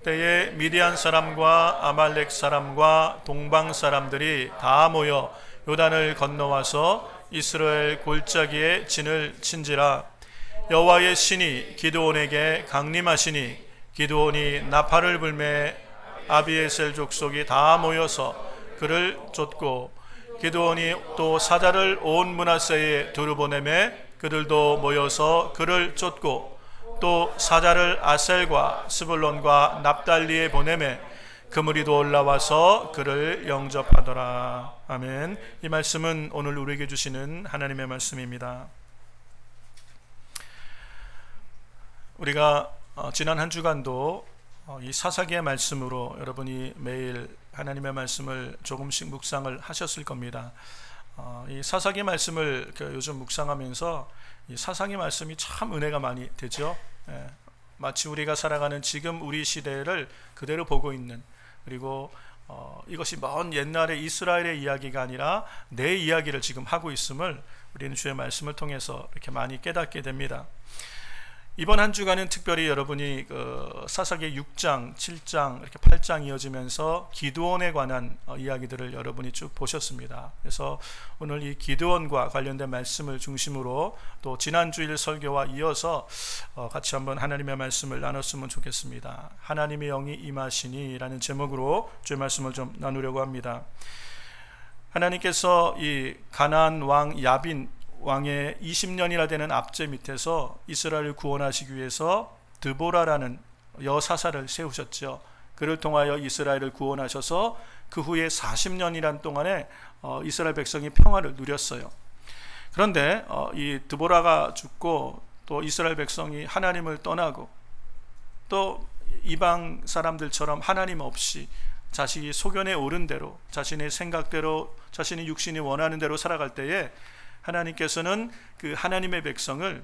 때에 미디안 사람과 아말렉 사람과 동방 사람들이 다 모여 요단을 건너와서 이스라엘 골짜기에 진을 친지라. 여호와의 신이 기드온에게 강림하시니 기드온이 나팔을 불매 아비에셀 족속이 다 모여서 그를 쫓고 기드온이 또 사자를 온 므낫세에 두루 보내매 그들도 모여서 그를 쫓고 또 사자를 아셀과 스불론과 납달리에 보내매 그 무리도 올라와서 그를 영접하더라. 아멘. 이 말씀은 오늘 우리에게 주시는 하나님의 말씀입니다. 우리가 지난 한 주간도 이 사사기의 말씀으로 여러분이 매일 하나님의 말씀을 조금씩 묵상을 하셨을 겁니다. 이 사사기 말씀을 요즘 묵상하면서 이 사사기 말씀이 참 은혜가 많이 되죠. 마치 우리가 살아가는 지금 우리 시대를 그대로 보고 있는, 그리고 이것이 먼 옛날의 이스라엘의 이야기가 아니라 내 이야기를 지금 하고 있음을 우리는 주의 말씀을 통해서 이렇게 많이 깨닫게 됩니다. 이번 한 주간은 특별히 여러분이 사사기 6장, 7장, 이렇게 8장 이어지면서 기드온에 관한 이야기들을 여러분이 쭉 보셨습니다. 그래서 오늘 이 기드온과 관련된 말씀을 중심으로 또 지난주일 설교와 이어서 같이 한번 하나님의 말씀을 나눴으면 좋겠습니다. 하나님의 영이 임하시니 라는 제목으로 주의 말씀을 좀 나누려고 합니다. 하나님께서 이 가나안 왕 야빈 왕의 20년이나 되는 압제 밑에서 이스라엘을 구원하시기 위해서 드보라라는 여사사를 세우셨죠. 그를 통하여 이스라엘을 구원하셔서 그 후에 40년이란 동안에 이스라엘 백성이 평화를 누렸어요. 그런데 이 드보라가 죽고 또 이스라엘 백성이 하나님을 떠나고 또 이방 사람들처럼 하나님 없이 자신이 소견에 오른 대로, 자신의 생각대로, 자신의 육신이 원하는 대로 살아갈 때에 하나님께서는 그 하나님의 백성을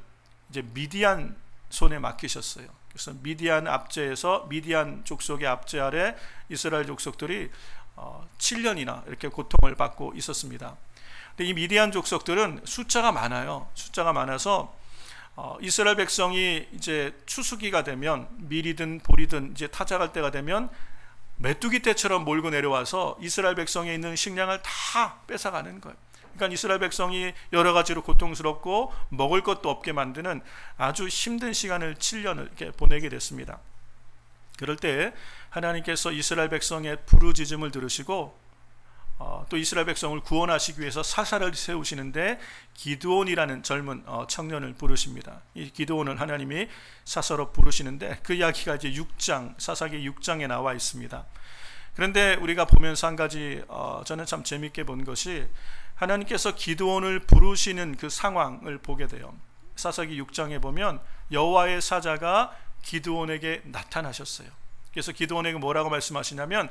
이제 미디안 손에 맡기셨어요. 그래서 미디안 압제에서 미디안 족속의 압제 아래 이스라엘 족속들이 7년이나 이렇게 고통을 받고 있었습니다. 근데 이 미디안 족속들은 숫자가 많아요. 숫자가 많아서 이스라엘 백성이 이제 추수기가 되면 밀이든 보리든 이제 타작할 때가 되면 메뚜기 떼처럼 몰고 내려와서 이스라엘 백성에 있는 식량을 다 뺏어가는 거예요. 그러니까 이스라엘 백성이 여러 가지로 고통스럽고 먹을 것도 없게 만드는 아주 힘든 시간을 7년을 이렇게 보내게 됐습니다. 그럴 때 하나님께서 이스라엘 백성의 부르짖음을 들으시고 또 이스라엘 백성을 구원하시기 위해서 사사를 세우시는데 기드온이라는 젊은 청년을 부르십니다. 이 기드온을 하나님이 사사로 부르시는데 그 이야기가 이제 6장, 사사기 6장에 나와 있습니다. 그런데 우리가 보면서 한 가지 저는 참 재밌게 본 것이 하나님께서 기드온을 부르시는 그 상황을 보게 돼요. 사사기 6장에 보면 여호와의 사자가 기드온에게 나타나셨어요. 그래서 기드온에게 뭐라고 말씀하시냐면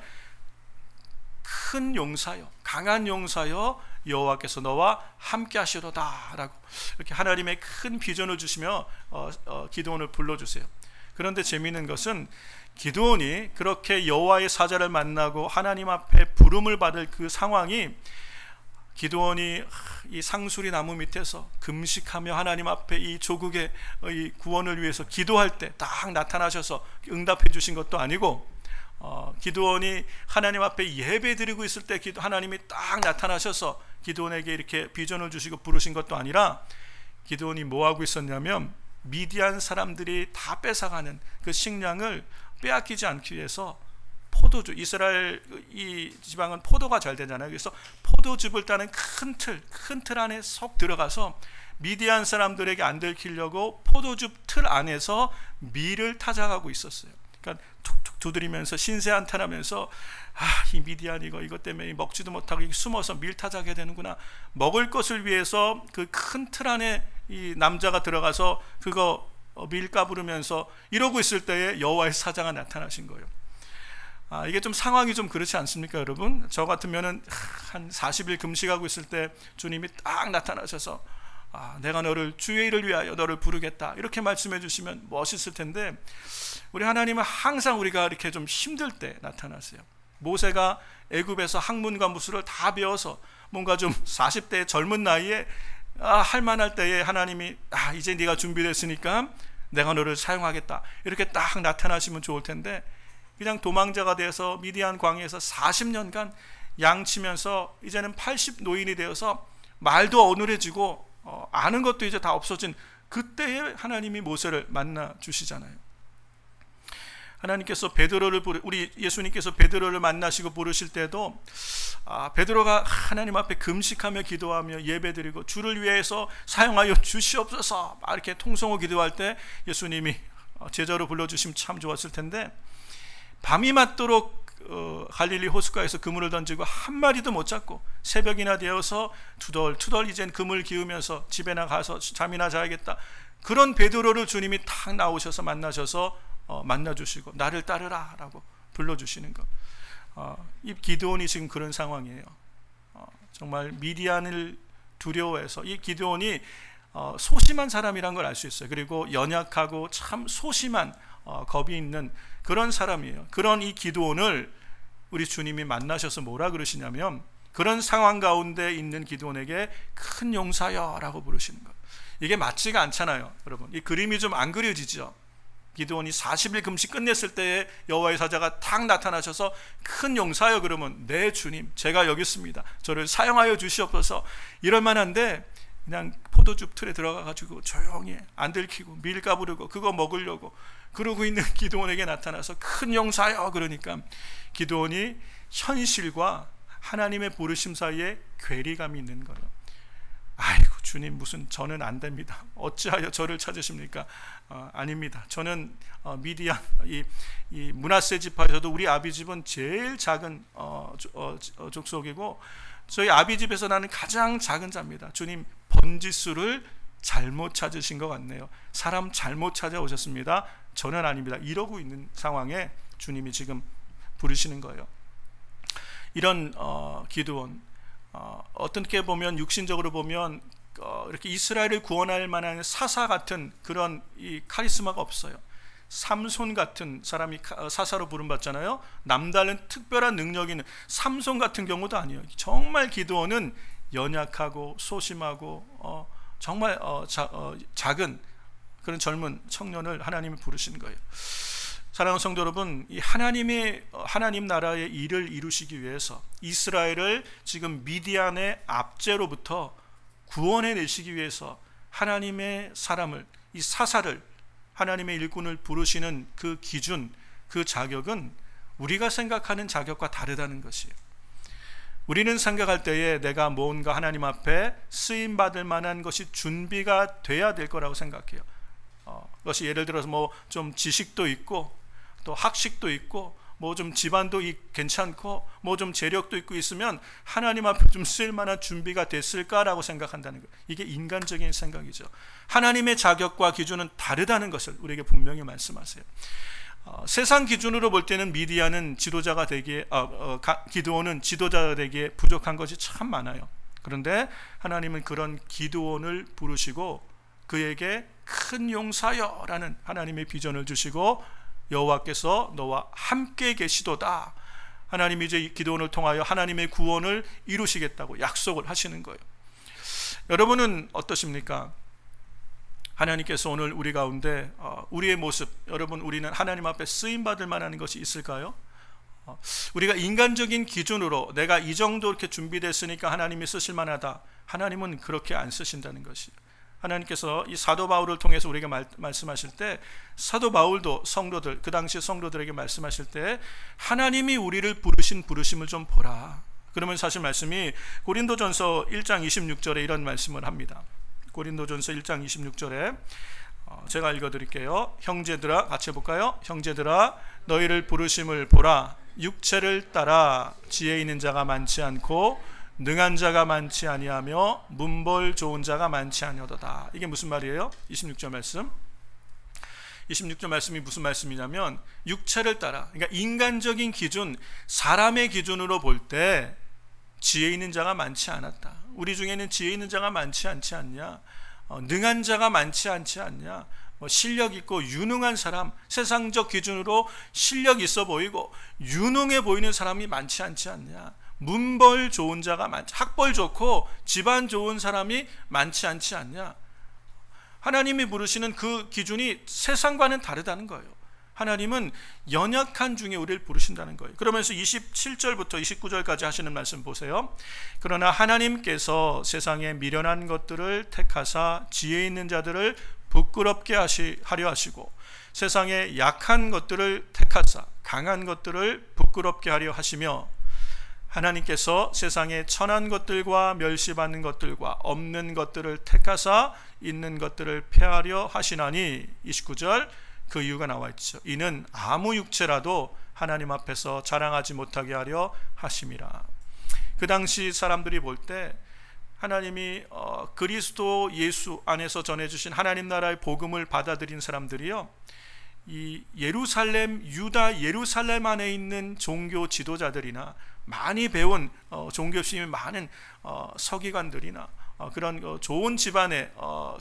큰 용사여, 강한 용사여, 여호와께서 너와 함께 하시로다 라고 이렇게 하나님의 큰 비전을 주시며 기드온을 불러주세요. 그런데 재미있는 것은 기드온이 그렇게 여호와의 사자를 만나고 하나님 앞에 부름을 받을 그 상황이, 기드온이 이 상수리 나무 밑에서 금식하며 하나님 앞에 이 조국의 이 구원을 위해서 기도할 때 딱 나타나셔서 응답해 주신 것도 아니고, 기드온이 하나님 앞에 예배 드리고 있을 때 하나님이 딱 나타나셔서 기드온에게 이렇게 비전을 주시고 부르신 것도 아니라, 기드온이 뭐 하고 있었냐면 미디안 사람들이 다 뺏어가는 그 식량을 빼앗기지 않기 위해서 포도주, 이스라엘 이 지방은 포도가 잘 되잖아요. 그래서 포도즙을 따는 큰 틀 안에 쏙 들어가서 미디안 사람들에게 안 들키려고 포도즙 틀 안에서 밀을 타작하고 있었어요. 그러니까 툭툭 두드리면서 신세한탄하면서 이 미디안 이것 때문에 먹지도 못하고 숨어서 밀 타작해야 되는구나. 먹을 것을 위해서 그 큰 틀 안에 이 남자가 들어가서 그거 밀 까부르면서 이러고 있을 때에 여호와의 사자가 나타나신 거예요. 이게 좀 상황이 좀 그렇지 않습니까, 여러분? 저 같으면은 한 40일 금식하고 있을 때 주님이 딱 나타나셔서 내가 너를 주의 일을 위하여 너를 부르겠다 이렇게 말씀해 주시면 멋있을 텐데, 우리 하나님은 항상 우리가 이렇게 좀 힘들 때 나타나세요. 모세가 애굽에서 학문과 무술을 다 배워서 뭔가 좀 40대 젊은 나이에 할 만할 때에 하나님이 이제 네가 준비됐으니까 내가 너를 사용하겠다 이렇게 딱 나타나시면 좋을 텐데, 그냥 도망자가 되어서 미디안 광야에서 40년간 양치면서 이제는 80 노인이 되어서 말도 어눌해지고 아는 것도 이제 다 없어진 그때에 하나님이 모세를 만나 주시잖아요. 하나님께서 베드로를 우리 예수님께서 베드로를 만나시고 부르실 때도 베드로가 하나님 앞에 금식하며 기도하며 예배드리고 주를 위해서 사용하여 주시옵소서 막 이렇게 통성으로 기도할 때 예수님이 제자로 불러주시면 참 좋았을 텐데, 밤이 맞도록 갈릴리 호숫가에서 그물을 던지고 한 마리도 못 잡고 새벽이나 되어서 투덜투덜 이젠 그물 기우면서 집에나 가서 잠이나 자야겠다, 그런 베드로를 주님이 탁 나오셔서 만나셔서 만나주시고 나를 따르라 라고 불러주시는 것. 이 기드온이 지금 그런 상황이에요. 정말 미디안을 두려워해서, 이 기드온이 소심한 사람이란 걸 알 수 있어요. 그리고 연약하고 참 소심한 겁이 있는 그런 사람이에요. 그런 이 기드온을 우리 주님이 만나셔서 뭐라 그러시냐면, 그런 상황 가운데 있는 기드온에게 큰 용사여 라고 부르시는 거예요. 이게 맞지가 않잖아요, 여러분. 이 그림이 좀 안 그려지죠. 기드온이 40일 금식 끝냈을 때에 여호와의 사자가 탁 나타나셔서 큰 용사여 그러면, 네 주님 제가 여기 있습니다, 저를 사용하여 주시옵소서 이럴 만한데, 그냥 포도즙 틀에 들어가 가지고 조용히 안 들키고 밀 까부르고 그거 먹으려고 그러고 있는 기드온에게 나타나서 큰 용사여 그러니까 기드온이 현실과 하나님의 부르심 사이에 괴리감이 있는 거예요. 아이고 주님, 무슨 저는 안 됩니다, 어찌하여 저를 찾으십니까? 아닙니다. 저는 미디안 이 므낫세 지파에서도 우리 아비 집은 제일 작은 족속이고 저희 아비 집에서 나는 가장 작은 자입니다. 주님, 번지수를 잘못 찾으신 것 같네요. 사람 잘못 찾아오셨습니다. 저는 아닙니다. 이러고 있는 상황에 주님이 지금 부르시는 거예요. 이런 기드온, 어떻게 보면 육신적으로 보면 이렇게 이스라엘을 구원할 만한 사사 같은 그런 이 카리스마가 없어요. 삼손 같은 사람이 사사로 부름받잖아요. 남다른 특별한 능력이 있는 삼손 같은 경우도 아니에요. 정말 기드온은 연약하고 소심하고 정말 작은 그런 젊은 청년을 하나님이 부르시는 거예요. 사랑하는 성도 여러분, 이 하나님 나라의 일을 이루시기 위해서 이스라엘을 지금 미디안의 압제로부터 구원해 내시기 위해서 하나님의 사람을, 이 사사를, 하나님의 일꾼을 부르시는 그 기준, 그 자격은 우리가 생각하는 자격과 다르다는 것이에요. 우리는 생각할 때에 내가 뭔가 하나님 앞에 쓰임받을 만한 것이 준비가 돼야 될 거라고 생각해요. 그것이 예를 들어서 뭐 좀 지식도 있고 또 학식도 있고 뭐 좀 집안도 괜찮고 뭐 좀 재력도 있고 있으면 하나님 앞에 좀 쓰일 만한 준비가 됐을까라고 생각한다는 거예요. 이게 인간적인 생각이죠. 하나님의 자격과 기준은 다르다는 것을 우리에게 분명히 말씀하세요. 세상 기준으로 볼 때는 미디안은 지도자가 되기에 기드온은 지도자가 되기에 부족한 것이 참 많아요. 그런데 하나님은 그런 기드온을 부르시고 그에게 큰 용사여라는 하나님의 비전을 주시고, 여호와께서 너와 함께 계시도다, 하나님이 이제 기드온을 통하여 하나님의 구원을 이루시겠다고 약속을 하시는 거예요. 여러분은 어떠십니까? 하나님께서 오늘 우리 가운데 우리의 모습, 여러분 우리는 하나님 앞에 쓰임받을 만한 것이 있을까요? 우리가 인간적인 기준으로 내가 이 정도 이렇게 준비됐으니까 하나님이 쓰실 만하다, 하나님은 그렇게 안 쓰신다는 것이에요. 하나님께서 이 사도 바울을 통해서 우리에게 말씀하실 때, 사도 바울도 성도들, 그 당시 성도들에게 말씀하실 때 하나님이 우리를 부르신 부르심을 좀 보라. 그러면 사실 말씀이 고린도전서 1장 26절에 이런 말씀을 합니다. 고린도전서 1장 26절에 제가 읽어드릴게요. 형제들아, 같이 해볼까요? 형제들아, 너희를 부르심을 보라. 육체를 따라 지혜 있는 자가 많지 않고 능한 자가 많지 아니하며 문벌 좋은 자가 많지 아니하도다. 이게 무슨 말이에요? 26절 말씀. 26절 말씀이 무슨 말씀이냐면, 육체를 따라, 그러니까 인간적인 기준, 사람의 기준으로 볼 때 지혜 있는 자가 많지 않았다. 우리 중에는 지혜 있는 자가 많지 않지 않냐? 능한 자가 많지 않지 않냐? 실력 있고 유능한 사람, 세상적 기준으로 실력 있어 보이고 유능해 보이는 사람이 많지 않지 않냐? 문벌 좋은 자가 학벌 좋고 집안 좋은 사람이 많지 않지 않냐? 하나님이 부르시는 그 기준이 세상과는 다르다는 거예요. 하나님은 연약한 중에 우리를 부르신다는 거예요. 그러면서 27절부터 29절까지 하시는 말씀 보세요. 그러나 하나님께서 세상에 미련한 것들을 택하사 지혜 있는 자들을 부끄럽게 하려 하시고 세상에 약한 것들을 택하사 강한 것들을 부끄럽게 하려 하시며 하나님께서 세상에 천한 것들과 멸시받는 것들과 없는 것들을 택하사 있는 것들을 폐하려 하시나니 29절 그 이유가 나와 있죠. 이는 아무 육체라도 하나님 앞에서 자랑하지 못하게 하려 하심이라. 그 당시 사람들이 볼 때 하나님이 그리스도 예수 안에서 전해주신 하나님 나라의 복음을 받아들인 사람들이요, 이 예루살렘, 유다 예루살렘 안에 있는 종교 지도자들이나 많이 배운 종교심이 많은 서기관들이나 그런 좋은 집안의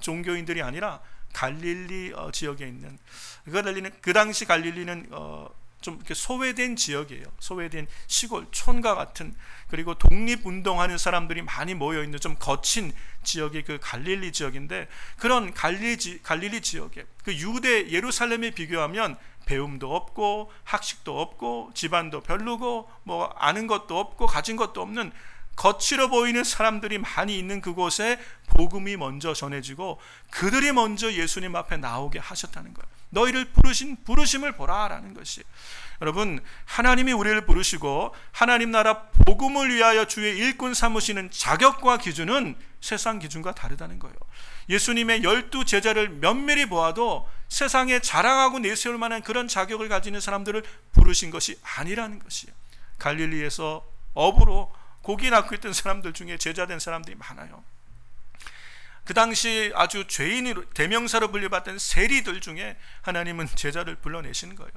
종교인들이 아니라 갈릴리 지역에 있는, 그 당시 갈릴리는 좀 이렇게 소외된 지역이에요. 소외된 시골 촌과 같은, 그리고 독립운동하는 사람들이 많이 모여있는 좀 거친 지역이 그 갈릴리 지역인데, 그런 갈릴리 지역에 그 유대 예루살렘에 비교하면 배움도 없고 학식도 없고 집안도 별로고 뭐 아는 것도 없고 가진 것도 없는 거칠어 보이는 사람들이 많이 있는 그곳에 복음이 먼저 전해지고 그들이 먼저 예수님 앞에 나오게 하셨다는 거예요. 너희를 부르심을 보라 라는 것이, 여러분, 하나님이 우리를 부르시고 하나님 나라 복음을 위하여 주의 일꾼 삼으시는 자격과 기준은 세상 기준과 다르다는 거예요. 예수님의 12 제자를 면밀히 보아도 세상에 자랑하고 내세울 만한 그런 자격을 가지는 사람들을 부르신 것이 아니라는 것이에요. 갈릴리에서 업으로 고기 낳고 있던 사람들 중에 제자된 사람들이 많아요. 그 당시 아주 죄인으로 대명사로 불려받던 세리들 중에 하나님은 제자를 불러내시는 거예요.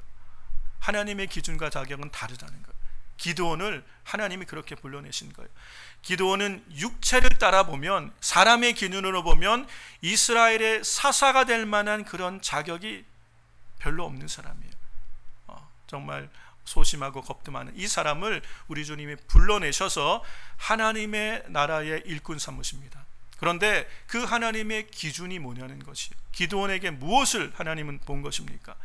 하나님의 기준과 자격은 다르다는 거예요. 기드온을 하나님이 그렇게 불러내신 거예요. 기드온은 육체를 따라 보면, 사람의 기준으로 보면 이스라엘의 사사가 될 만한 그런 자격이 별로 없는 사람이에요. 정말 소심하고 겁도 많은 이 사람을 우리 주님이 불러내셔서 하나님의 나라의 일꾼 삼으십니다. 그런데 그 하나님의 기준이 뭐냐는 것이에요. 기드온에게 무엇을 하나님은 본 것입니까?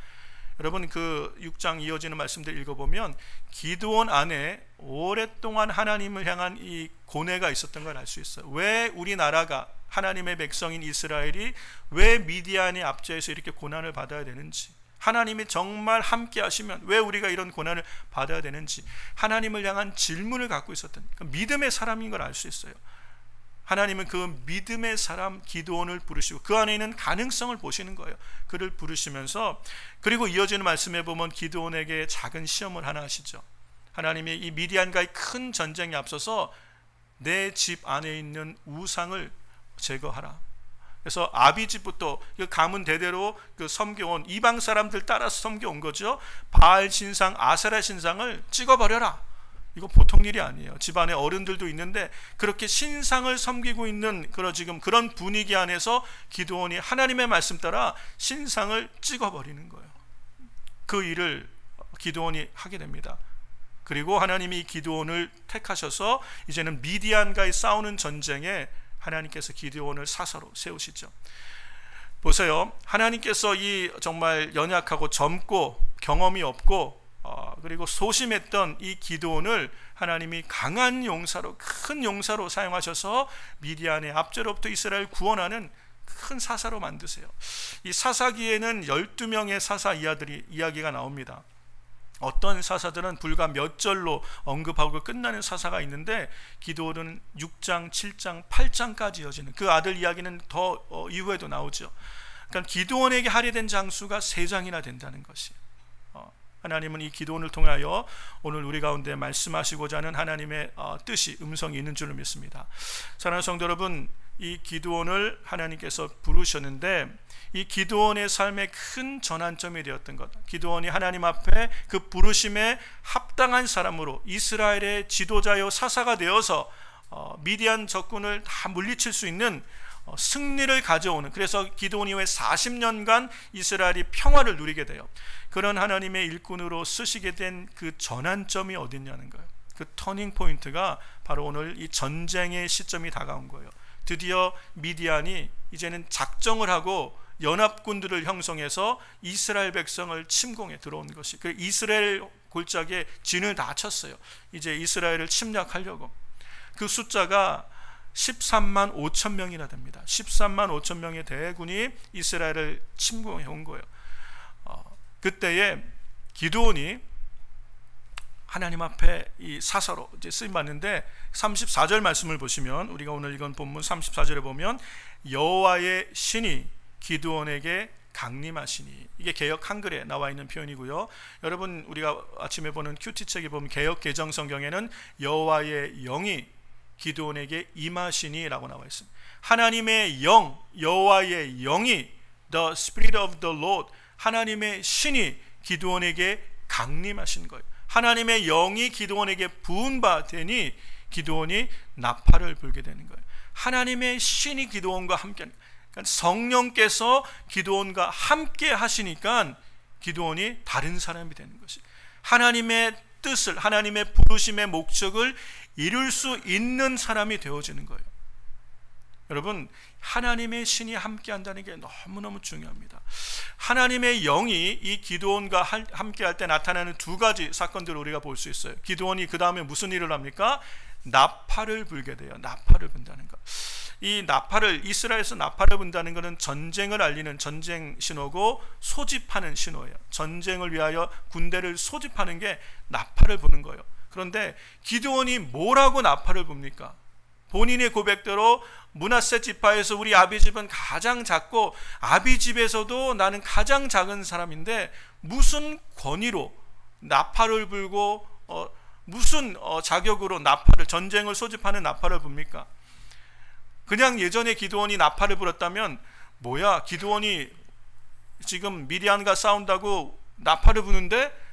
여러분, 그 6장 이어지는 말씀들 읽어보면 기드온 안에 오랫동안 하나님을 향한 이 고뇌가 있었던 걸 알 수 있어요. 왜 우리나라가, 하나님의 백성인 이스라엘이 왜 미디안의 압제에서 이렇게 고난을 받아야 되는지, 하나님이 정말 함께 하시면 왜 우리가 이런 고난을 받아야 되는지 하나님을 향한 질문을 갖고 있었던, 믿음의 사람인 걸 알 수 있어요. 하나님은 그 믿음의 사람 기드온을 부르시고 그 안에 있는 가능성을 보시는 거예요. 그를 부르시면서, 그리고 이어지는 말씀에 보면 기드온에게 작은 시험을 하나 하시죠. 하나님이 이 미디안과의 큰 전쟁에 앞서서 내 집 안에 있는 우상을 제거하라. 그래서 아비집부터 그 가문 대대로 그 섬겨온 이방 사람들 따라서 섬겨온 거죠. 바알 신상, 아세라 신상을 찍어버려라. 이거 보통 일이 아니에요. 집안에 어른들도 있는데 그렇게 신상을 섬기고 있는 그런 분위기 안에서 기드온이 하나님의 말씀 따라 신상을 찍어버리는 거예요. 그 일을 기드온이 하게 됩니다. 그리고 하나님이 기드온을 택하셔서 이제는 미디안과의 싸우는 전쟁에 하나님께서 기드온을 사사로 세우시죠. 보세요. 하나님께서 이 정말 연약하고 젊고 경험이 없고 그리고 소심했던 이 기드온을 하나님이 강한 용사로, 큰 용사로 사용하셔서 미디안의 압제로부터 이스라엘 구원하는 큰 사사로 만드세요. 이 사사기에는 12명의 사사 이야기가 나옵니다. 어떤 사사들은 불과 몇 절로 언급하고 끝나는 사사가 있는데 기드온은 6장, 7장, 8장까지 이어지는 그 아들 이야기는 더 이후에도 나오죠. 그러니까 기드온에게 할애된 장수가 3장이나 된다는 것이에요. 하나님은 이 기드온을 통하여 오늘 우리 가운데 말씀하시고자 하는 하나님의 뜻이, 음성이 있는 줄로 믿습니다. 사랑하는 성도 여러분, 이 기드온을 하나님께서 부르셨는데 이 기드온의 삶의 큰 전환점이 되었던 것, 기드온이 하나님 앞에 그 부르심에 합당한 사람으로 이스라엘의 지도자요 사사가 되어서 미디안 적군을 다 물리칠 수 있는 승리를 가져오는, 그래서 기드온이 후에 40년간 이스라엘이 평화를 누리게 돼요. 그런 하나님의 일꾼으로 쓰시게 된 그 전환점이 어딨냐는 거예요. 그 터닝 포인트가 바로 오늘 이 전쟁의 시점이 다가온 거예요. 드디어 미디안이 이제는 작정을 하고 연합군들을 형성해서 이스라엘 백성을 침공해 들어온 것이, 그 이스라엘 골짜기에 진을 다 쳤어요. 이제 이스라엘을 침략하려고. 그 숫자가 13만 5천 명이나 됩니다. 13만 5천 명의 대군이 이스라엘을 침공해 온 거예요. 그때에 기드온이 하나님 앞에 이 사사로 이제 쓰임 받는데, 34절 말씀을 보시면, 우리가 오늘 읽은 본문 34절에 보면 여호와의 신이 기드온에게 강림하시니, 이게 개역 한글에 나와 있는 표현이고요. 여러분, 우리가 아침에 보는 큐티책에 보면 개역 개정 성경에는 여호와의 영이 기드온에게 임하시니 라고 나와 있습니다. 하나님의 영, 여호와의 영이, The Spirit of the Lord, 하나님의 신이 기드온에게 강림하신 거예요. 하나님의 영이 기드온에게 부은 바 되니 기드온이 나팔을 불게 되는 거예요. 하나님의 신이 기드온과 함께, 그러니까 성령께서 기드온과 함께 하시니까 기드온이 다른 사람이 되는 것이, 하나님의 뜻을, 하나님의 부르심의 목적을 이룰 수 있는 사람이 되어지는 거예요. 여러분, 하나님의 신이 함께 한다는 게 너무너무 중요합니다. 하나님의 영이 이 기드온과 함께 할 때 나타나는 두 가지 사건들을 우리가 볼 수 있어요. 기드온이 그 다음에 무슨 일을 합니까? 나팔을 불게 돼요. 나팔을 분다는 것. 이 나팔을, 이스라엘에서 나팔을 분다는 것은 전쟁을 알리는 전쟁 신호고 소집하는 신호예요. 전쟁을 위하여 군대를 소집하는 게 나팔을 부는 거예요. 그런데 기드온이 뭐라고 나팔을 붑니까? 본인의 고백대로 므낫세 지파에서 우리 아비집은 가장 작고 아비집에서도 나는 가장 작은 사람인데 무슨 권위로 나팔을 불고 무슨 자격으로 나팔을, 전쟁을 소집하는 나팔을 붑니까? 그냥 예전에 기드온이 나팔을 불었다면, 뭐야, 기드온이 지금 미디안과 싸운다고 나팔을 부는데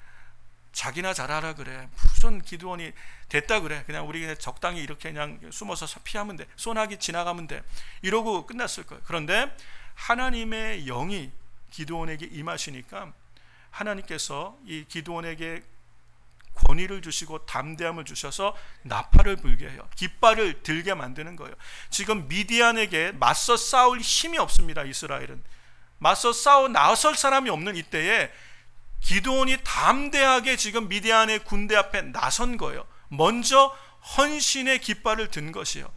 자기나 잘하라 그래, 무슨 기드온이 됐다 그래, 그냥 우리 그냥 적당히 이렇게 그냥 숨어서 피하면 돼, 소나기 지나가면 돼, 이러고 끝났을 거예요. 그런데 하나님의 영이 기드온에게 임하시니까 하나님께서 이 기드온에게 권위를 주시고 담대함을 주셔서 나팔을 불게 해요. 깃발을 들게 만드는 거예요. 지금 미디안에게 맞서 싸울 힘이 없습니다. 이스라엘은 맞서 싸워 나설 사람이 없는 이때에 기드온이 담대하게 지금 미디안의 군대 앞에 나선 거예요. 먼저 헌신의 깃발을 든 것이요.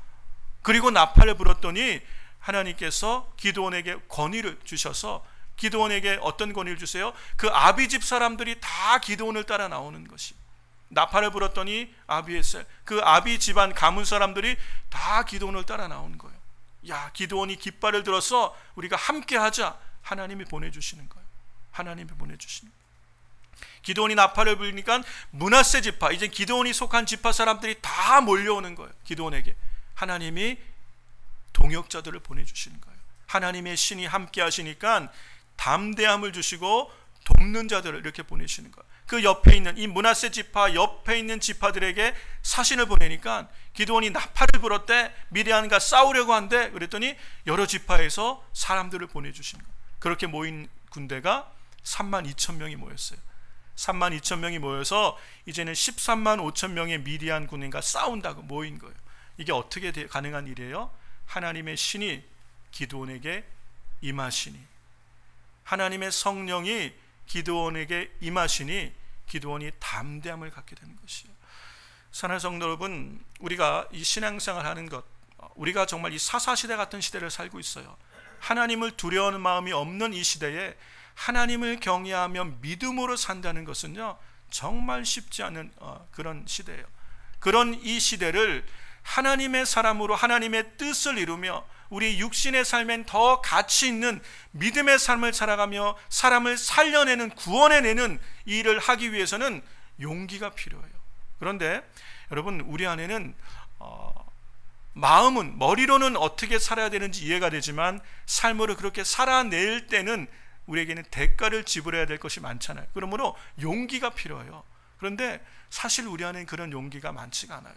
그리고 나팔을 불었더니 하나님께서 기드온에게 권위를 주셔서, 기드온에게 어떤 권위를 주세요? 그 아비집 사람들이 다 기드온을 따라 나오는 것이, 나팔을 불었더니 아비에셀, 그 아비 집안 가문 사람들이 다 기드온을 따라 나오는 거예요. 야, 기드온이 깃발을 들어서 우리가 함께 하자. 하나님이 보내주시는 거예요. 하나님이 보내주시는 거예요. 기드온이 나팔을 불니까 므낫세 지파, 이제 기드온이 속한 지파 사람들이 다 몰려오는 거예요. 기드온에게 하나님이 동역자들을 보내주시는 거예요. 하나님의 신이 함께 하시니까 담대함을 주시고 돕는 자들을 이렇게 보내시는 거예요. 그 옆에 있는 이 므낫세 지파 옆에 있는 지파들에게 사신을 보내니까 기드온이 나팔을 불었대, 미디안과 싸우려고 한대. 그랬더니 여러 지파에서 사람들을 보내주시는 거예요. 그렇게 모인 군대가 3만 2천 명이 모였어요. 3만 2천 명이 모여서 이제는 13만 5천 명의 미디안 군인과 싸운다고 모인 거예요. 이게 어떻게 가능한 일이에요? 하나님의 신이 기드온에게 임하시니, 하나님의 성령이 기드온에게 임하시니 기드온이 담대함을 갖게 되는 것이에요. 사랑하는 성도 여러분, 우리가 이 신앙생활 하는 것, 우리가 정말 이 사사시대 같은 시대를 살고 있어요. 하나님을 두려워하는 마음이 없는 이 시대에 하나님을 경외하며 믿음으로 산다는 것은요, 정말 쉽지 않은 그런 시대예요. 그런 이 시대를 하나님의 사람으로 하나님의 뜻을 이루며 우리 육신의 삶엔 더 가치 있는 믿음의 삶을 살아가며 사람을 살려내는, 구원해내는 이 일을 하기 위해서는 용기가 필요해요. 그런데 여러분, 우리 안에는 마음은, 머리로는 어떻게 살아야 되는지 이해가 되지만 삶으로 그렇게 살아낼 때는 우리에게는 대가를 지불해야 될 것이 많잖아요. 그러므로 용기가 필요해요. 그런데 사실 우리 안에는 그런 용기가 많지가 않아요.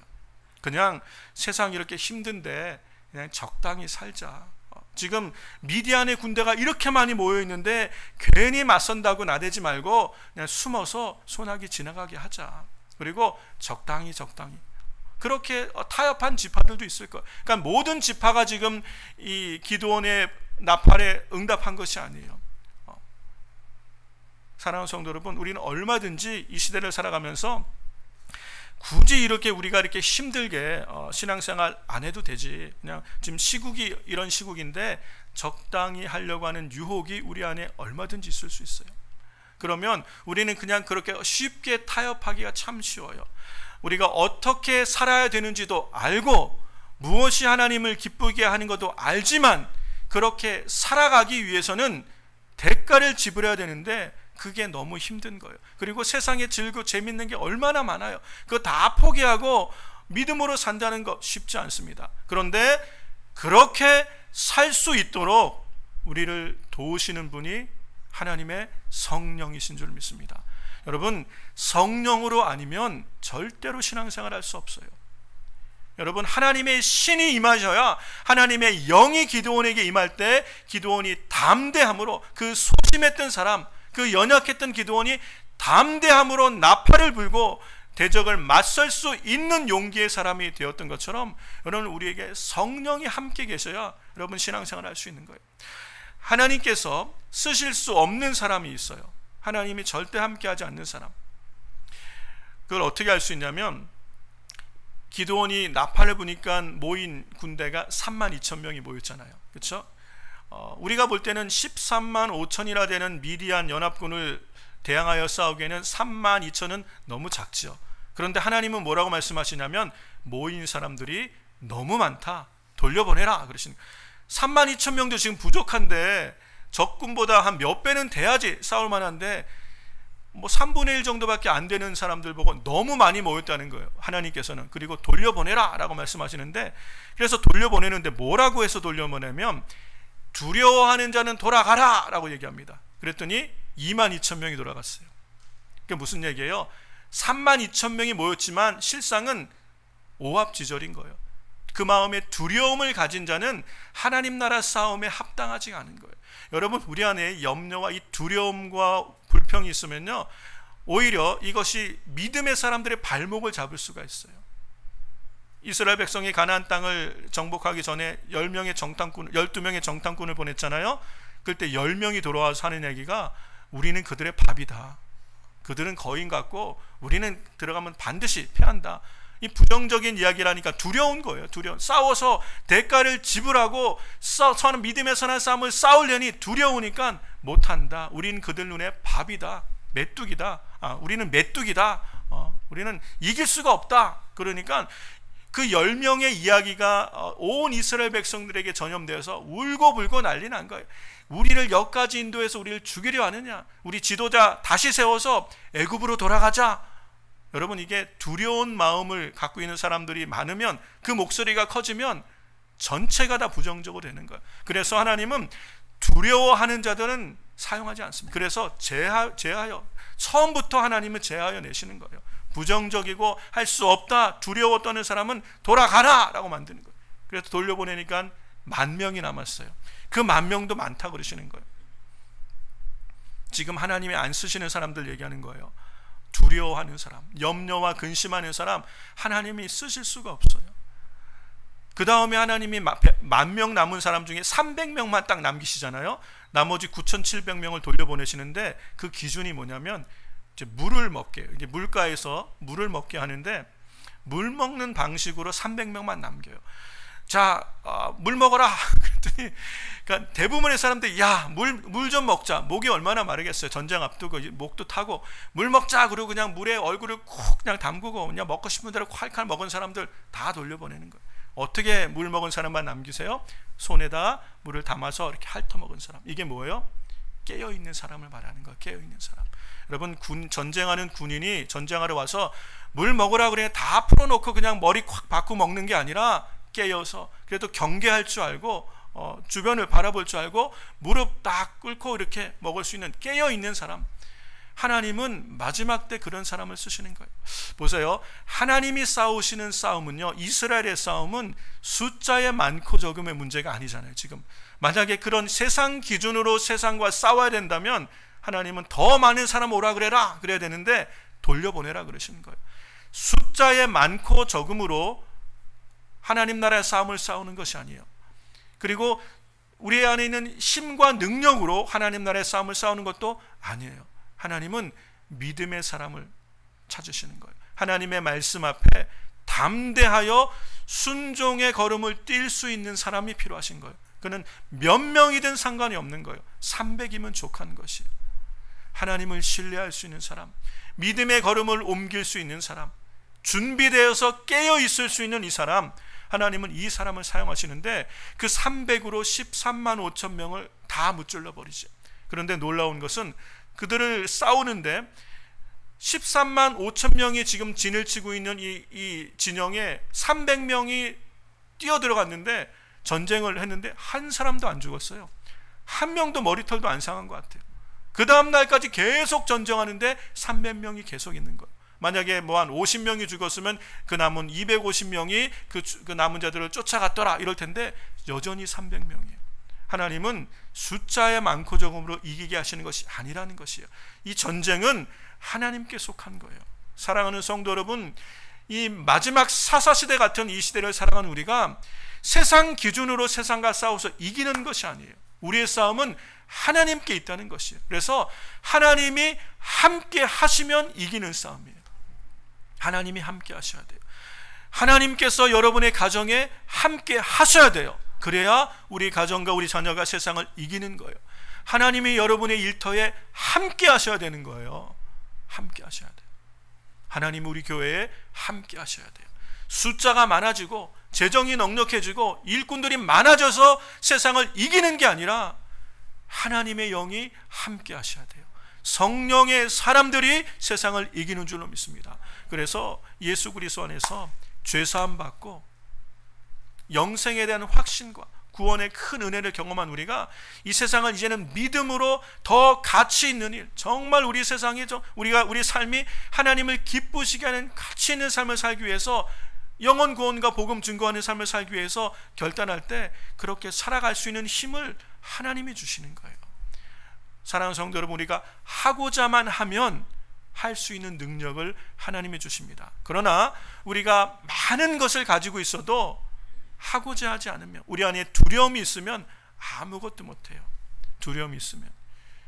그냥 세상 이렇게 힘든데 그냥 적당히 살자. 지금 미디안의 군대가 이렇게 많이 모여 있는데 괜히 맞선다고 나대지 말고 그냥 숨어서 소나기 지나가게 하자. 그리고 적당히 그렇게 타협한 지파들도 있을 거예요. 그러니까 모든 지파가 지금 이 기드온의 나팔에 응답한 것이 아니에요. 사랑하는 성도 여러분, 우리는 얼마든지 이 시대를 살아가면서 굳이 우리가 이렇게 힘들게 신앙생활 안 해도 되지, 그냥 지금 시국이 이런 시국인데 적당히 하려고 하는 유혹이 우리 안에 얼마든지 있을 수 있어요. 그러면 우리는 그냥 그렇게 쉽게 타협하기가 참 쉬워요. 우리가 어떻게 살아야 되는지도 알고 무엇이 하나님을 기쁘게 하는 것도 알지만 그렇게 살아가기 위해서는 대가를 지불해야 되는데 그게 너무 힘든 거예요. 그리고 세상에 즐겁고 재밌는 게 얼마나 많아요. 그거 다 포기하고 믿음으로 산다는 거 쉽지 않습니다. 그런데 그렇게 살 수 있도록 우리를 도우시는 분이 하나님의 성령이신 줄 믿습니다. 여러분, 성령으로 아니면 절대로 신앙생활 할 수 없어요. 여러분, 하나님의 신이 임하셔야, 하나님의 영이 기드온에게 임할 때 기드온이 담대함으로, 그 소심했던 사람, 그 연약했던 기드온이 담대함으로 나팔을 불고 대적을 맞설 수 있는 용기의 사람이 되었던 것처럼, 여러분, 우리에게 성령이 함께 계셔야 여러분 신앙생활을 할 수 있는 거예요. 하나님께서 쓰실 수 없는 사람이 있어요. 하나님이 절대 함께하지 않는 사람. 그걸 어떻게 알 수 있냐면, 기드온이 나팔을 부니까 모인 군대가 32,000명이 모였잖아요. 그렇죠? 우리가 볼 때는 13만 5천이나 되는 미디안 연합군을 대항하여 싸우기에는 32,000은 너무 작죠. 그런데 하나님은 뭐라고 말씀하시냐면, 모인 사람들이 너무 많다, 돌려보내라 그러시는 거예요. 32,000명도 지금 부족한데 적군보다 한 몇 배는 돼야지 싸울 만한데 3분의 1 정도밖에 안 되는 사람들 보고 너무 많이 모였다는 거예요, 하나님께서는. 그리고 돌려보내라 라고 말씀하시는데, 그래서 돌려보내는데 뭐라고 해서 돌려보내면, 두려워하는 자는 돌아가라 라고 얘기합니다. 그랬더니 22,000명이 돌아갔어요. 그게 무슨 얘기예요? 32,000명이 모였지만 실상은 오합지졸인 거예요. 그 마음에 두려움을 가진 자는 하나님 나라 싸움에 합당하지 않은 거예요. 여러분, 우리 안에 염려와 이 두려움과 불평이 있으면요, 오히려 이것이 믿음의 사람들의 발목을 잡을 수가 있어요. 이스라엘 백성이 가나안 땅을 정복하기 전에 12명의 정탐꾼을 보냈잖아요. 그때 10명이 돌아와서 하는 얘기가, 우리는 그들의 밥이다, 그들은 거인 같고 우리는 들어가면 반드시 패한다. 이 부정적인 이야기라니까 두려운 거예요. 싸워서 대가를 지불하고 서는 믿음의 선한 싸움을 싸우려니 두려우니까 못한다. 우리는 그들 눈에 밥이다, 메뚜기다. 우리는 메뚜기다. 우리는 이길 수가 없다. 그러니까 그 10명의 이야기가 온 이스라엘 백성들에게 전염되어서 울고불고 난리 난 거예요. 우리를 여기까지 인도해서 우리를 죽이려 하느냐, 우리 지도자 다시 세워서 애굽으로 돌아가자. 여러분, 이게 두려운 마음을 갖고 있는 사람들이 많으면, 그 목소리가 커지면 전체가 다 부정적으로 되는 거예요. 그래서 하나님은 두려워하는 자들은 사용하지 않습니다. 그래서 제하여, 처음부터 하나님은 제하여 내시는 거예요. 부정적이고 할 수 없다, 두려워 떠는 사람은 돌아가라 라고 만드는 거예요. 그래서 돌려보내니까 10,000명이 남았어요. 그 10,000명도 많다 그러시는 거예요. 지금 하나님이 안 쓰시는 사람들 얘기하는 거예요. 두려워하는 사람, 염려와 근심하는 사람, 하나님이 쓰실 수가 없어요. 그 다음에 하나님이 10,000명 남은 사람 중에 300명만 딱 남기시잖아요. 나머지 9,700명을 돌려보내시는데, 그 기준이 뭐냐면 이제 물을 먹게, 이제 물가에서 물을 먹게 하는데, 물 먹는 방식으로 300명만 남겨요. 자, 물 먹어라 그랬더니, 그러니까 대부분의 사람들이, 야, 물 좀 먹자. 목이 얼마나 마르겠어요. 전쟁 앞두고 목도 타고 물 먹자. 그러고 그냥 물에 얼굴을 콕 그냥 담그고 그냥 먹고 싶은 대로 콸콸 먹은 사람들 다 돌려보내는 거예요. 어떻게 물 먹은 사람만 남기세요? 손에다 물을 담아서 이렇게 핥아먹은 사람. 이게 뭐예요? 깨어있는 사람을 말하는 거예요. 깨어있는 사람. 여러분, 전쟁하는 군인이 전쟁하러 와서 물 먹으라 그래 다 풀어놓고 그냥 머리 콱 박고 먹는 게 아니라, 깨어서 그래도 경계할 줄 알고 주변을 바라볼 줄 알고 무릎 딱 꿇고 이렇게 먹을 수 있는 깨어있는 사람, 하나님은 마지막 때 그런 사람을 쓰시는 거예요. 보세요, 하나님이 싸우시는 싸움은요, 이스라엘의 싸움은 숫자의 많고 적음의 문제가 아니잖아요. 지금 만약에 그런 세상 기준으로 세상과 싸워야 된다면 하나님은 더 많은 사람 오라 그래라 그래야 되는데, 돌려보내라 그러시는 거예요. 숫자의 많고 적음으로 하나님 나라의 싸움을 싸우는 것이 아니에요. 그리고 우리 안에 있는 힘과 능력으로 하나님 나라의 싸움을 싸우는 것도 아니에요. 하나님은 믿음의 사람을 찾으시는 거예요. 하나님의 말씀 앞에 담대하여 순종의 걸음을 뛸 수 있는 사람이 필요하신 거예요. 그는 몇 명이든 상관이 없는 거예요. 300이면 족한 것이에요. 하나님을 신뢰할 수 있는 사람, 믿음의 걸음을 옮길 수 있는 사람, 준비되어서 깨어 있을 수 있는 이 사람, 하나님은 이 사람을 사용하시는데 그 300으로 13만 5천 명을 다 무찔러 버리죠. 그런데 놀라운 것은 그들을 싸우는데 13만 5천 명이 지금 진을 치고 있는 이 진영에 300명이 뛰어들어갔는데 전쟁을 했는데 한 사람도 안 죽었어요. 한 명도 머리털도 안 상한 것 같아요. 그 다음 날까지 계속 전쟁하는데 300명이 계속 있는 거예요. 만약에 뭐 한 50명이 죽었으면 그 남은 250명이 그 남은 자들을 쫓아갔더라 이럴 텐데 여전히 300명이에요. 하나님은 숫자의 많고 적음으로 이기게 하시는 것이 아니라는 것이에요. 이 전쟁은 하나님께 속한 거예요. 사랑하는 성도 여러분, 이 마지막 사사시대 같은 이 시대를 살아가는 우리가 세상 기준으로 세상과 싸워서 이기는 것이 아니에요. 우리의 싸움은 하나님께 있다는 것이에요. 그래서 하나님이 함께 하시면 이기는 싸움이에요. 하나님이 함께 하셔야 돼요. 하나님께서 여러분의 가정에 함께 하셔야 돼요. 그래야 우리 가정과 우리 자녀가 세상을 이기는 거예요. 하나님이 여러분의 일터에 함께 하셔야 되는 거예요. 함께 하셔야 돼요. 하나님 우리 교회에 함께 하셔야 돼요. 숫자가 많아지고 재정이 넉넉해지고 일꾼들이 많아져서 세상을 이기는 게 아니라 하나님의 영이 함께 하셔야 돼요. 성령의 사람들이 세상을 이기는 줄로 믿습니다. 그래서 예수 그리스도 안에서 죄사함 받고 영생에 대한 확신과 구원의 큰 은혜를 경험한 우리가 이 세상을 이제는 믿음으로 더 가치 있는 일, 정말 우리 세상에 우리 삶이 하나님을 기쁘시게 하는 가치 있는 삶을 살기 위해서 영혼 구원과 복음 증거하는 삶을 살기 위해서 결단할 때 그렇게 살아갈 수 있는 힘을 하나님이 주시는 거예요. 사랑하는 성도 여러분, 우리가 하고자만 하면 할 수 있는 능력을 하나님이 주십니다. 그러나 우리가 많은 것을 가지고 있어도 하고자 하지 않으면, 우리 안에 두려움이 있으면 아무것도 못해요. 두려움이 있으면.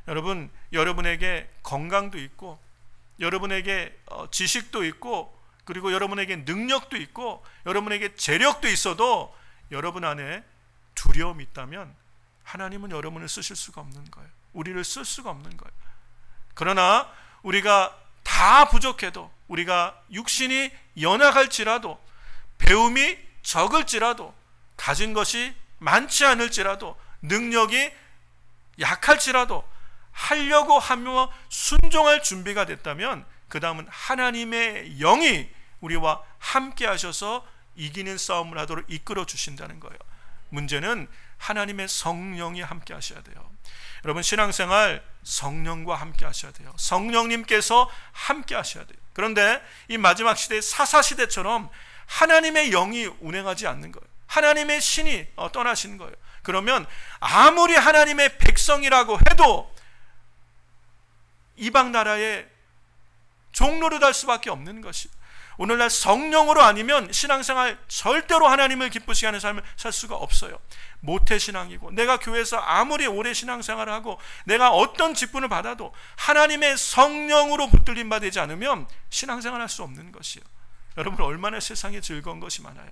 여러분, 여러분에게 건강도 있고 여러분에게 지식도 있고 그리고 여러분에게 능력도 있고 여러분에게 재력도 있어도 여러분 안에 두려움이 있다면 하나님은 여러분을 쓰실 수가 없는 거예요. 우리를 쓸 수가 없는 거예요. 그러나 우리가 다 부족해도, 우리가 육신이 연약할지라도, 배움이 적을지라도, 가진 것이 많지 않을지라도, 능력이 약할지라도 하려고 하며 순종할 준비가 됐다면 그 다음은 하나님의 영이 우리와 함께 하셔서 이기는 싸움을 하도록 이끌어 주신다는 거예요. 문제는 하나님의 성령이 함께 하셔야 돼요. 여러분, 신앙생활 성령과 함께 하셔야 돼요. 성령님께서 함께 하셔야 돼요. 그런데 이 마지막 시대, 사사시대처럼 하나님의 영이 운행하지 않는 거예요. 하나님의 신이 떠나신 거예요. 그러면 아무리 하나님의 백성이라고 해도 이방 나라의 종로를 달 수밖에 없는 것이, 오늘날 성령으로 아니면 신앙생활 절대로 하나님을 기쁘시게 하는 삶을 살 수가 없어요. 모태신앙이고, 내가 교회에서 아무리 오래 신앙생활을 하고 내가 어떤 직분을 받아도 하나님의 성령으로 붙들림 받지 않으면 신앙생활 할 수 없는 것이에요. 여러분, 얼마나 세상에 즐거운 것이 많아요.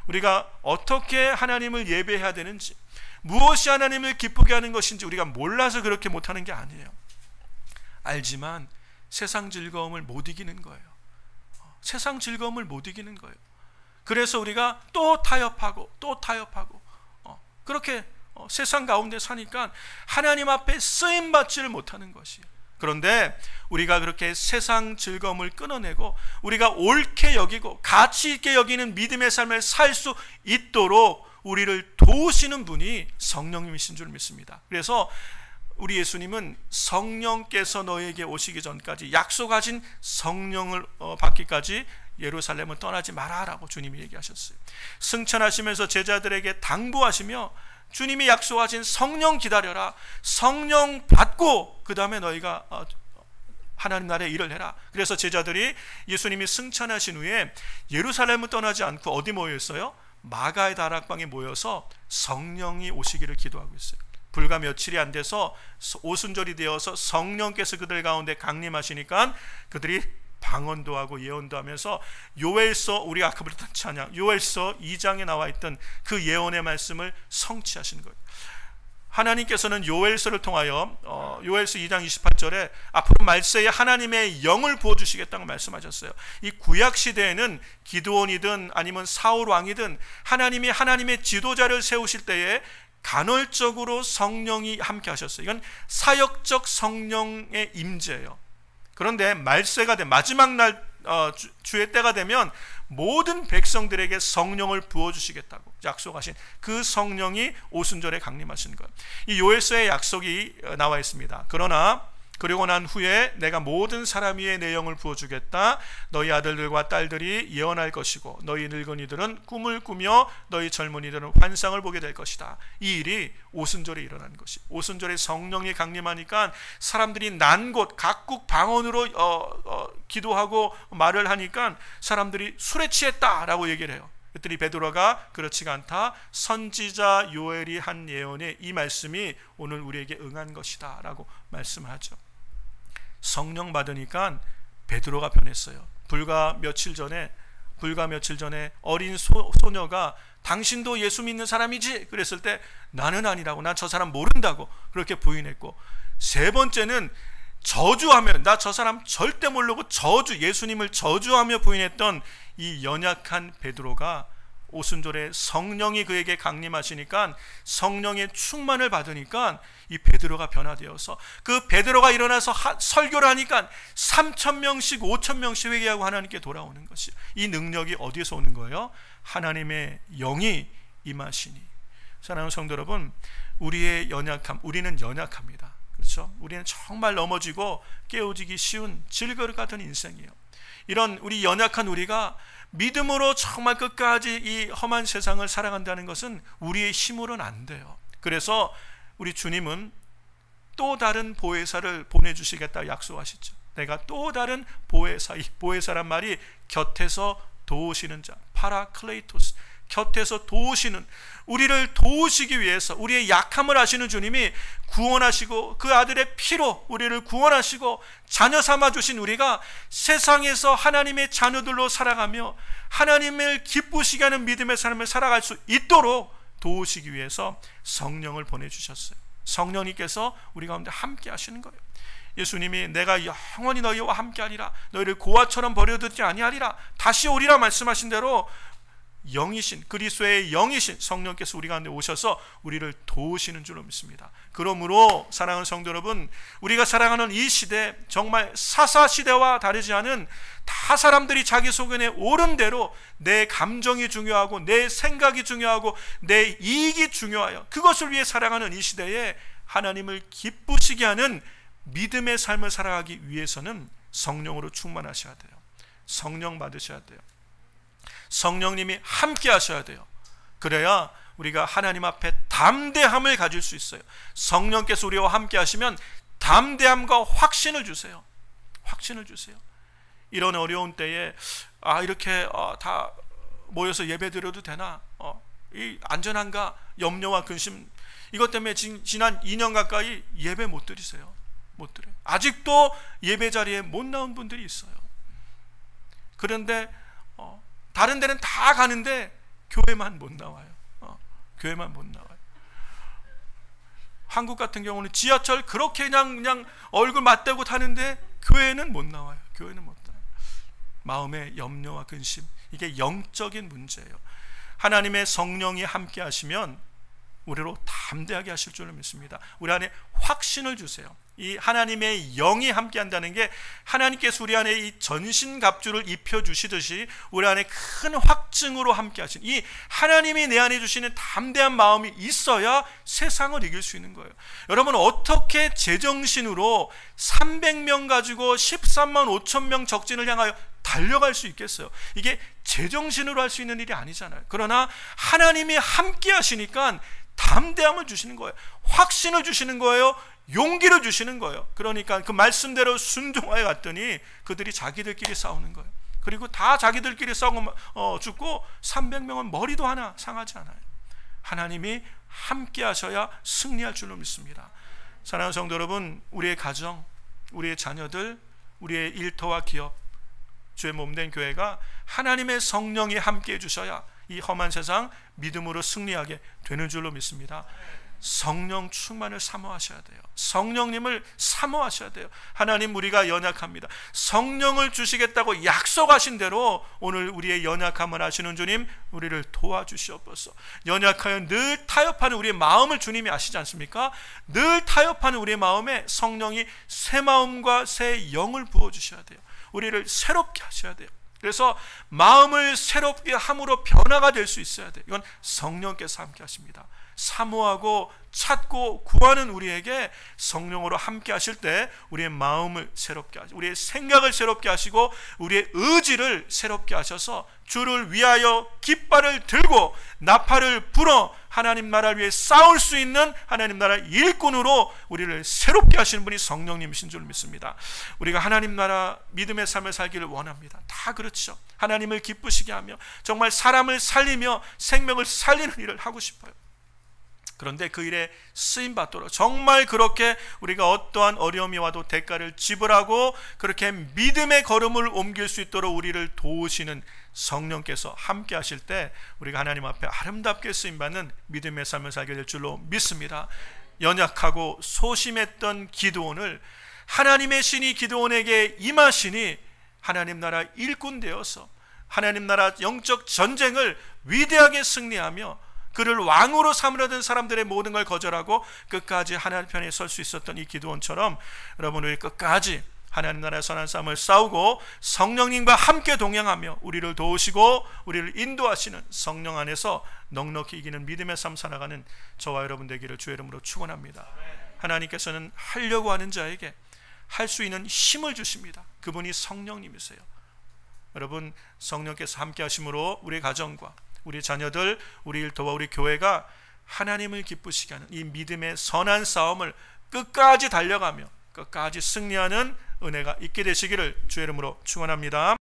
우리가 어떻게 하나님을 예배해야 되는지, 무엇이 하나님을 기쁘게 하는 것인지 우리가 몰라서 그렇게 못하는 게 아니에요. 알지만 세상 즐거움을 못 이기는 거예요. 세상 즐거움을 못 이기는 거예요. 그래서 우리가 또 타협하고 그렇게 세상 가운데 사니까 하나님 앞에 쓰임받지를 못하는 것이에요. 그런데 우리가 그렇게 세상 즐거움을 끊어내고 우리가 옳게 여기고 가치 있게 여기는 믿음의 삶을 살 수 있도록 우리를 도우시는 분이 성령님이신 줄 믿습니다. 그래서 우리 예수님은 성령께서 너에게 오시기 전까지, 약속하신 성령을 받기까지 예루살렘을 떠나지 마라 라고 주님이 얘기하셨어요. 승천하시면서 제자들에게 당부하시며 주님이 약속하신 성령 기다려라, 성령 받고 그 다음에 너희가 하나님 나라의 일을 해라. 그래서 제자들이 예수님이 승천하신 후에 예루살렘을 떠나지 않고 어디 모여 있어요? 마가의 다락방에 모여서 성령이 오시기를 기도하고 있어요. 불과 며칠이 안 돼서 오순절이 되어서 성령께서 그들 가운데 강림하시니까 그들이 방언도 하고 예언도 하면서 요엘서, 우리가 아까 부르던 찬양 요엘서 2장에 나와 있던 그 예언의 말씀을 성취하신 거예요. 하나님께서는 요엘서를 통하여 요엘서 2장 28절에 앞으로 말세에 하나님의 영을 부어주시겠다고 말씀하셨어요. 이 구약시대에는 기드온이든 아니면 사울 왕이든 하나님의 지도자를 세우실 때에 간헐적으로 성령이 함께 하셨어요. 이건 사역적 성령의 임재예요. 그런데 말세가 된 마지막 날 주의 때가 되면 모든 백성들에게 성령을 부어주시겠다고 약속하신 그 성령이 오순절에 강림하신 것, 이 요엘서의 약속이 나와 있습니다. 그러고 난 후에 내가 모든 사람 위에 내 영을 부어주겠다. 너희 아들들과 딸들이 예언할 것이고 너희 늙은이들은 꿈을 꾸며 너희 젊은이들은 환상을 보게 될 것이다. 이 일이 오순절에 일어나는 것이, 오순절에 성령이 강림하니까 사람들이 난 곳 각국 방언으로 기도하고 말을 하니까 사람들이 술에 취했다라고 얘기를 해요. 그랬더니 베드로가 그렇지가 않다, 선지자 요엘이 한 예언의 이 말씀이 오늘 우리에게 응한 것이다 라고 말씀하죠. 성령 받으니까 베드로가 변했어요. 불과 며칠 전에 어린 소녀가 당신도 예수 믿는 사람이지? 그랬을 때 나는 아니라고, 난 저 사람 모른다고 그렇게 부인했고, 세 번째는 저주하며 나 저 사람 절대 모르고 예수님을 저주하며 부인했던 이 연약한 베드로가 오순절에 성령이 그에게 강림하시니까, 성령의 충만을 받으니까 이 베드로가 변화되어서, 그 베드로가 일어나서 설교를 하니까 3,000명씩 5,000명씩 회개하고 하나님께 돌아오는 것이, 이 능력이 어디에서 오는 거예요? 하나님의 영이 임하시니. 사랑하는 성도 여러분, 우리의 연약함, 우리는 연약합니다. 그렇죠? 우리는 정말 넘어지고 깨어지기 쉬운 질그릇 같은 인생이에요. 이런 우리 연약한 우리가 믿음으로 정말 끝까지 이 험한 세상을 살아간다는 것은 우리의 힘으로는 안 돼요. 그래서 우리 주님은 또 다른 보혜사를 보내주시겠다 약속하시죠. 내가 또 다른 보혜사, 이 보혜사란 말이 곁에서 도우시는 자, 파라클레이토스, 곁에서 도우시는, 우리를 도우시기 위해서 우리의 약함을 아시는 주님이 구원하시고 그 아들의 피로 우리를 구원하시고 자녀 삼아 주신 우리가 세상에서 하나님의 자녀들로 살아가며 하나님을 기쁘시게 하는 믿음의 삶을 살아갈 수 있도록 도우시기 위해서 성령을 보내주셨어요. 성령님께서 우리 가운데 함께 하시는 거예요. 예수님이 내가 영원히 너희와 함께하리라, 너희를 고아처럼 버려두지 아니하리라, 다시 오리라 말씀하신 대로 영이신, 그리스도의 영이신 성령께서 우리 가운데 오셔서 우리를 도우시는 줄로 믿습니다. 그러므로 사랑하는 성도 여러분, 우리가 살아가는 이 시대, 정말 사사시대와 다르지 않은, 다 사람들이 자기 소견에 옳은 대로 내 감정이 중요하고 내 생각이 중요하고 내 이익이 중요하여 그것을 위해 살아가는 이 시대에 하나님을 기쁘시게 하는 믿음의 삶을 살아가기 위해서는 성령으로 충만하셔야 돼요. 성령 받으셔야 돼요. 성령님이 함께 하셔야 돼요. 그래야 우리가 하나님 앞에 담대함을 가질 수 있어요. 성령께서 우리와 함께 하시면 담대함과 확신을 주세요. 확신을 주세요. 이런 어려운 때에 이렇게 다 모여서 예배 드려도 되나? 이 안전한가? 염려와 근심, 이것 때문에 지난 2년 가까이 예배 못 드리세요. 못 드려요. 아직도 예배 자리에 못 나온 분들이 있어요. 그런데 다른 데는 다 가는데 교회만 못 나와요. 교회만 못 나와요. 한국 같은 경우는 지하철 그렇게 그냥 얼굴 맞대고 타는데 교회는 못 나와요. 교회는 못 나와요. 마음의 염려와 근심, 이게 영적인 문제예요. 하나님의 성령이 함께 하시면 우리로 담대하게 하실 줄을 믿습니다. 우리 안에 확신을 주세요. 이 하나님의 영이 함께 한다는 게, 하나님께서 우리 안에 이 전신갑주를 입혀주시듯이 우리 안에 큰 확증으로 함께 하신, 이 하나님이 내 안에 주시는 담대한 마음이 있어야 세상을 이길 수 있는 거예요. 여러분, 어떻게 제정신으로 300명 가지고 13만 5천 명 적진을 향하여 달려갈 수 있겠어요? 이게 제정신으로 할 수 있는 일이 아니잖아요. 그러나 하나님이 함께 하시니까 담대함을 주시는 거예요. 확신을 주시는 거예요. 용기를 주시는 거예요. 그러니까 그 말씀대로 순종하여 갔더니 그들이 자기들끼리 싸우는 거예요. 그리고 다 자기들끼리 싸우고 죽고 300명은 머리도 하나 상하지 않아요. 하나님이 함께 하셔야 승리할 줄로 믿습니다. 사랑하는 성도 여러분, 우리의 가정, 우리의 자녀들, 우리의 일터와 기업, 주의 몸된 교회가 하나님의 성령이 함께 해주셔야 이 험한 세상 믿음으로 승리하게 되는 줄로 믿습니다. 성령 충만을 사모하셔야 돼요. 성령님을 사모하셔야 돼요. 하나님, 우리가 연약합니다. 성령을 주시겠다고 약속하신 대로 오늘 우리의 연약함을 아시는 주님, 우리를 도와주시옵소서. 연약하여 늘 타협하는 우리의 마음을 주님이 아시지 않습니까? 늘 타협하는 우리의 마음에 성령이 새 마음과 새 영을 부어주셔야 돼요. 우리를 새롭게 하셔야 돼요. 그래서 마음을 새롭게 함으로 변화가 될 수 있어야 돼요. 이건 성령께서 함께 하십니다. 사모하고 찾고 구하는 우리에게 성령으로 함께 하실 때 우리의 마음을 새롭게 하시고 우리의 생각을 새롭게 하시고 우리의 의지를 새롭게 하셔서 주를 위하여 깃발을 들고 나팔을 불어 하나님 나라를 위해 싸울 수 있는 하나님 나라 일꾼으로 우리를 새롭게 하시는 분이 성령님이신 줄 믿습니다. 우리가 하나님 나라 믿음의 삶을 살기를 원합니다. 다 그렇죠. 하나님을 기쁘시게 하며 정말 사람을 살리며 생명을 살리는 일을 하고 싶어요. 그런데 그 일에 쓰임받도록 정말 그렇게 우리가 어떠한 어려움이 와도 대가를 지불하고 그렇게 믿음의 걸음을 옮길 수 있도록 우리를 도우시는 성령께서 함께 하실 때 우리가 하나님 앞에 아름답게 쓰임받는 믿음의 삶을 살게 될 줄로 믿습니다. 연약하고 소심했던 기드온을 하나님의 신이 기드온에게 임하시니 하나님 나라 일꾼 되어서 하나님 나라 영적 전쟁을 위대하게 승리하며 그를 왕으로 삼으려던 사람들의 모든 걸 거절하고 끝까지 하나님 편에 설 수 있었던 이 기드온처럼 여러분, 우리 끝까지 하나님 나라의 선한 싸움을 싸우고 성령님과 함께 동행하며 우리를 도우시고 우리를 인도하시는 성령 안에서 넉넉히 이기는 믿음의 삶 살아가는 저와 여러분 되기를 주의 이름으로 축원합니다. 하나님께서는 하려고 하는 자에게 할 수 있는 힘을 주십니다. 그분이 성령님이세요. 여러분, 성령께서 함께 하심으로 우리 가정과 우리 자녀들, 우리 일터와 우리 교회가 하나님을 기쁘시게 하는 이 믿음의 선한 싸움을 끝까지 달려가며 끝까지 승리하는 은혜가 있게 되시기를 주의 이름으로 축원합니다.